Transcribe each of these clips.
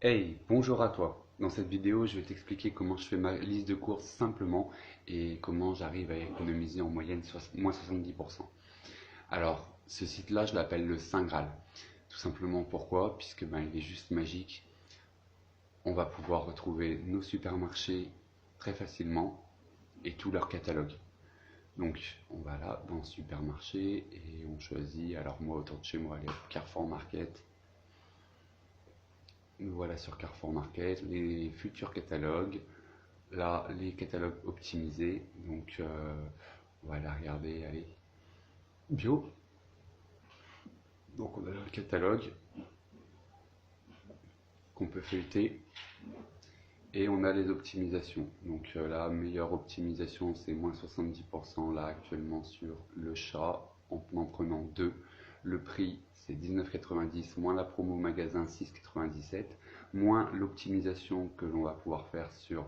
Hey, bonjour à toi. Dans cette vidéo, je vais t'expliquer comment je fais ma liste de courses simplement et comment j'arrive à économiser en moyenne moins 70%. Alors, ce site-là, je l'appelle le Saint Graal. Tout simplement pourquoi? Puisque il est juste magique. On va pouvoir retrouver nos supermarchés très facilement et tout leur catalogue. Donc, on va là dans le supermarché et on choisit. Alors moi, autour de chez moi, les Carrefour Market. Nous voilà sur Carrefour Market, les futurs catalogues, là les catalogues optimisés, donc on va aller regarder, allez, bio, donc on a le catalogue qu'on peut feuilleter et on a les optimisations, donc la meilleure optimisation c'est moins 70% là actuellement sur le chat en prenant deux, le prix c'est 19,90 moins la promo magasin 6,97 moins l'optimisation que l'on va pouvoir faire sur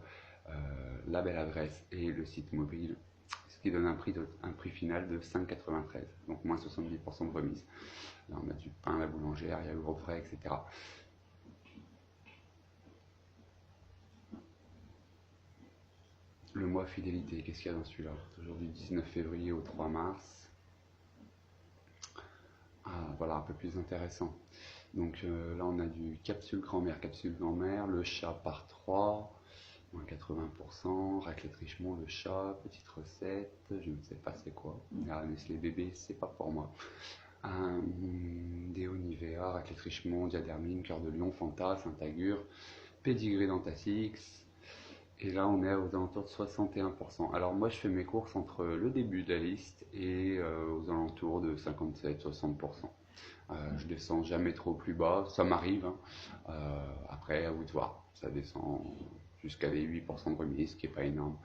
la belle adresse et le site mobile, ce qui donne un prix final de 5,93, donc moins 70% de remise. Là on a du pain à la boulangère, il y a le gros frais, etc. Le mois fidélité, qu'est-ce qu'il y a dans celui-là? Aujourd'hui 19 février au 3 mars. Ah, voilà, un peu plus intéressant. Donc là on a du capsule grand-mère, le chat par 3, moins 80%, raclette Richemont, le chat, petite recette, je ne sais pas c'est quoi. Ah, Nestlé bébé, c'est pas pour moi. Déo Nivea, raclette Richemont, Diadermine, Cœur de Lion, Fanta, Saint-Agur, Pédigré Dentasix. Et là on est aux alentours de 61%. Alors moi je fais mes courses entre le début de la liste et aux alentours de 57-60%. Je descends jamais trop plus bas, ça m'arrive, hein. Après, à vous de voir, ça descend jusqu'à les 8% de remise, ce qui n'est pas énorme.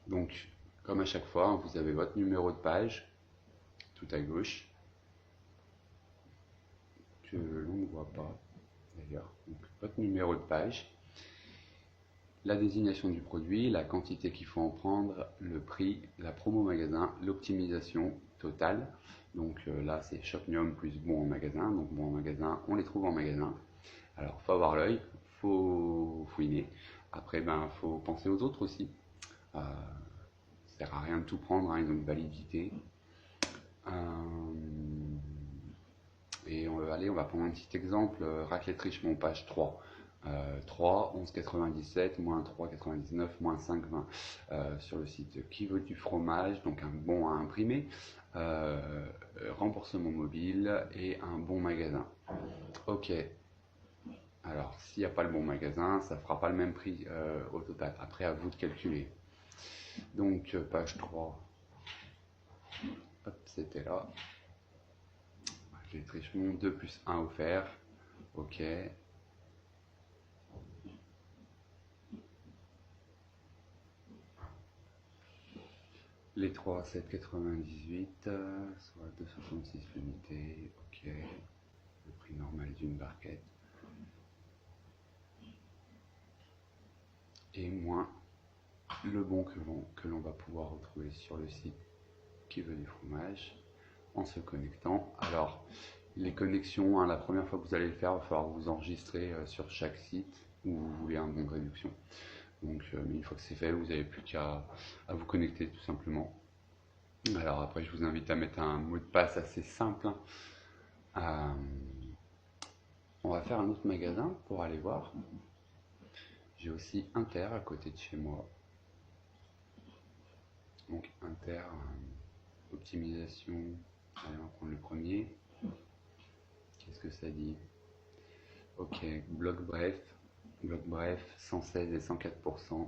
Donc, comme à chaque fois, vous avez votre numéro de page, tout à gauche, que l'on ne voit pas d'ailleurs. Donc, votre numéro de page, la désignation du produit, la quantité qu'il faut en prendre, le prix, la promo magasin, l'optimisation totale. Donc là, c'est Shopnium plus bon en magasin. Donc bon en magasin, on les trouve en magasin. Alors, faut avoir l'œil, faut fouiner. Après, faut penser aux autres aussi. Ça sert à rien de tout prendre, hein, ils ont une validité. Et allez, on va prendre un petit exemple. Raclette Richemont, page 3. 3, 11,97, moins 3,99, moins 5,20 sur le site qui veut du fromage, donc un bon à imprimer, remboursement mobile et un bon magasin. Ok, alors s'il n'y a pas le bon magasin, ça ne fera pas le même prix au total. Après, à vous de calculer. Donc, page 3, hop, c'était là. Les Richemont, 2 plus 1 offert. Ok. Les 3, 7,98, soit 2,66 l'unité, ok. Le prix normal d'une barquette. Et moins le bon que l'on va pouvoir retrouver sur le site qui veut du fromage en se connectant. Alors, les connexions, hein, la première fois que vous allez le faire, il va falloir vous enregistrer sur chaque site où vous voulez un bon de réduction. Donc, mais une fois que c'est fait, vous n'avez plus qu'à vous connecter tout simplement. Alors après, je vous invite à mettre un mot de passe assez simple, hein. On va faire un autre magasin pour aller voir. J'ai aussi Inter à côté de chez moi. Donc Inter, optimisation. Allez, on va prendre le premier. Qu'est-ce que ça dit? Ok, bloc bref, 116 et 104%.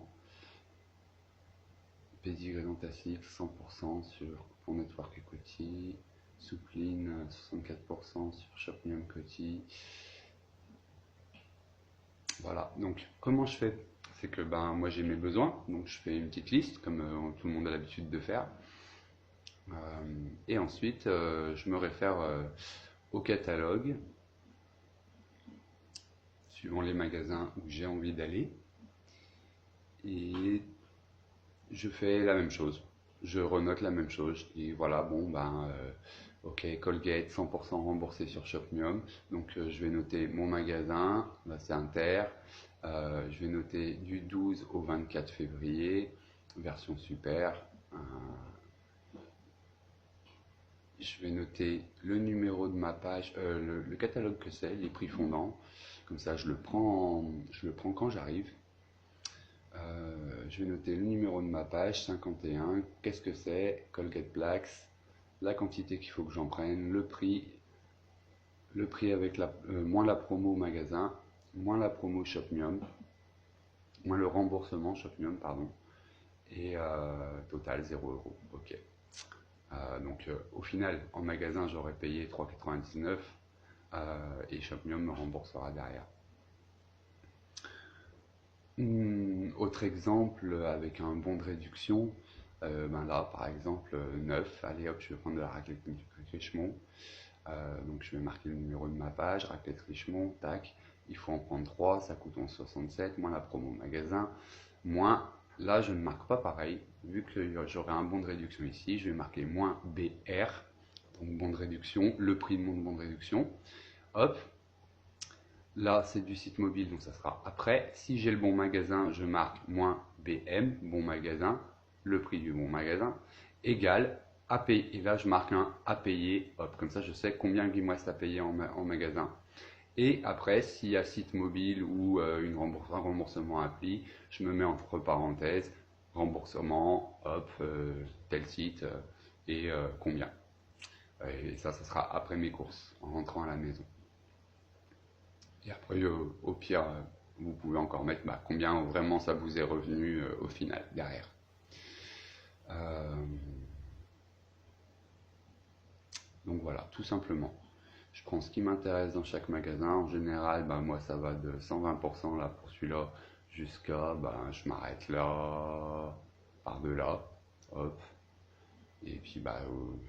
Pédigré Dentacix, 100% sur Pont Network Equity. Soupline, 64% sur Shopmium Coty. Voilà, donc comment je fais? C'est que moi j'ai mes besoins, donc je fais une petite liste comme tout le monde a l'habitude de faire. Et ensuite je me réfère au catalogue, suivant les magasins où j'ai envie d'aller. Et je fais la même chose. Je renote la même chose. Je dis voilà, bon Ok, Colgate 100% remboursé sur Shopmium. Donc je vais noter mon magasin, là c'est Inter. Je vais noter du 12 au 24 février, version super. Je vais noter le numéro de ma page, le catalogue que c'est, les prix fondants. Comme ça je le prends quand j'arrive. Je vais noter le numéro de ma page, 51. Qu'est-ce que c'est? Colgate Blacks, la quantité qu'il faut que j'en prenne, le prix avec moins la promo au magasin, moins la promo Shopmium, moins le remboursement Shopmium, pardon, et total 0 €. Ok. Donc au final, en magasin, j'aurais payé 3,99 et Shopmium me remboursera derrière. Autre exemple avec un bon de réduction, ben là par exemple 9, allez hop, je vais prendre de la raclette Richemont. Donc je vais marquer le numéro de ma page, raclette Richemont, tac, il faut en prendre 3, ça coûte 11,67, moins la promo magasin, moins, là je ne marque pas pareil, vu que j'aurai un bon de réduction ici, je vais marquer moins BR, donc bon de réduction, le prix de mon bon de réduction, hop, là c'est du site mobile, donc ça sera après, si j'ai le bon magasin, je marque moins BM, bon magasin, le prix du bon magasin, égal à payer. Et là, je marque un à payer. Hop, comme ça, je sais combien il me reste à payer en magasin. Et après, s'il y a site mobile ou un remboursement appli, je me mets entre parenthèses remboursement, hop, tel site et combien. Et ça sera après mes courses, en rentrant à la maison. Et après, au pire, vous pouvez encore mettre combien vraiment ça vous est revenu au final derrière. Donc voilà, tout simplement. Je prends ce qui m'intéresse dans chaque magasin. En général, moi ça va de 120% là pour celui-là jusqu'à, je m'arrête là, par de là, hop. Et puis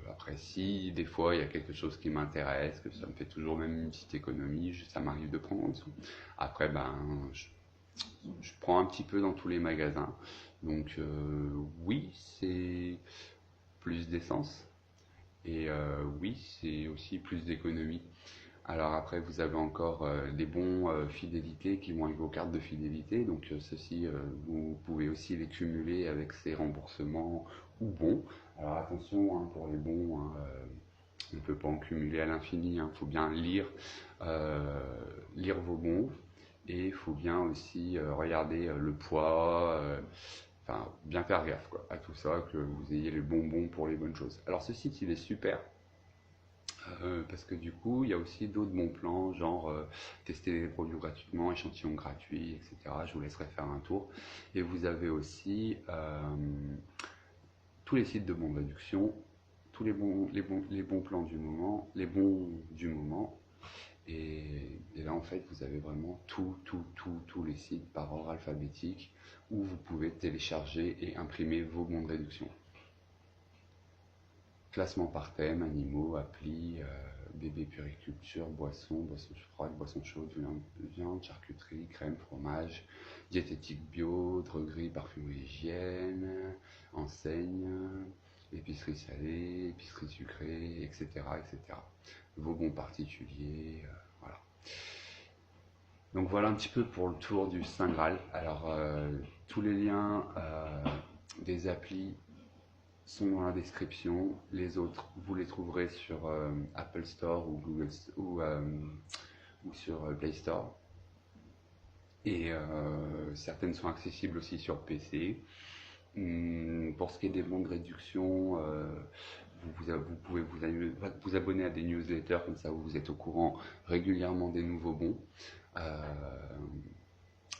après, si des fois il y a quelque chose qui m'intéresse, que ça me fait toujours même une petite économie, ça m'arrive de prendre en dessous. Après, je prends un petit peu dans tous les magasins. Donc oui, c'est plus d'essence. Et oui, c'est aussi plus d'économie. Alors après, vous avez encore des bons fidélité qui vont avec vos cartes de fidélité. Donc ceci, vous pouvez aussi les cumuler avec ces remboursements ou bons. Alors attention pour les bons, on ne peut pas en cumuler à l'infini. Il faut bien lire vos bons. Et il faut bien aussi regarder le poids. Enfin, bien faire gaffe à tout ça, que vous ayez les bonbons pour les bonnes choses. Alors ce site, il est super. Parce que du coup, il y a aussi d'autres bons plans, genre tester les produits gratuitement, échantillons gratuits, etc. Je vous laisserai faire un tour. Et vous avez aussi tous les sites de bons de réduction, tous les bons plans du moment, les bons du moment. Et là, en fait, vous avez vraiment tous les sites par ordre alphabétique où vous pouvez télécharger et imprimer vos bons de réduction. Classement par thème, animaux, applis, bébé puriculture, boissons froides, boissons chaudes, viande, charcuterie, crème, fromage, diététique bio, droguerie, parfumerie, hygiène, enseigne, épicerie salée, épicerie sucrée, etc. etc. Vos bons particuliers, voilà. Donc voilà un petit peu pour le tour du Saint Graal. Alors tous les liens des applis sont dans la description. Les autres, vous les trouverez sur Apple Store ou Google ou sur Play Store. Et certaines sont accessibles aussi sur PC. Pour ce qui est des bons de réduction, vous pouvez vous abonner à des newsletters, comme ça vous êtes au courant régulièrement des nouveaux bons.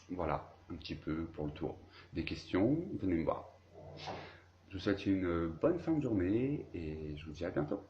Voilà, un petit peu pour le tour. Des questions, venez me voir. Je vous souhaite une bonne fin de journée et je vous dis à bientôt.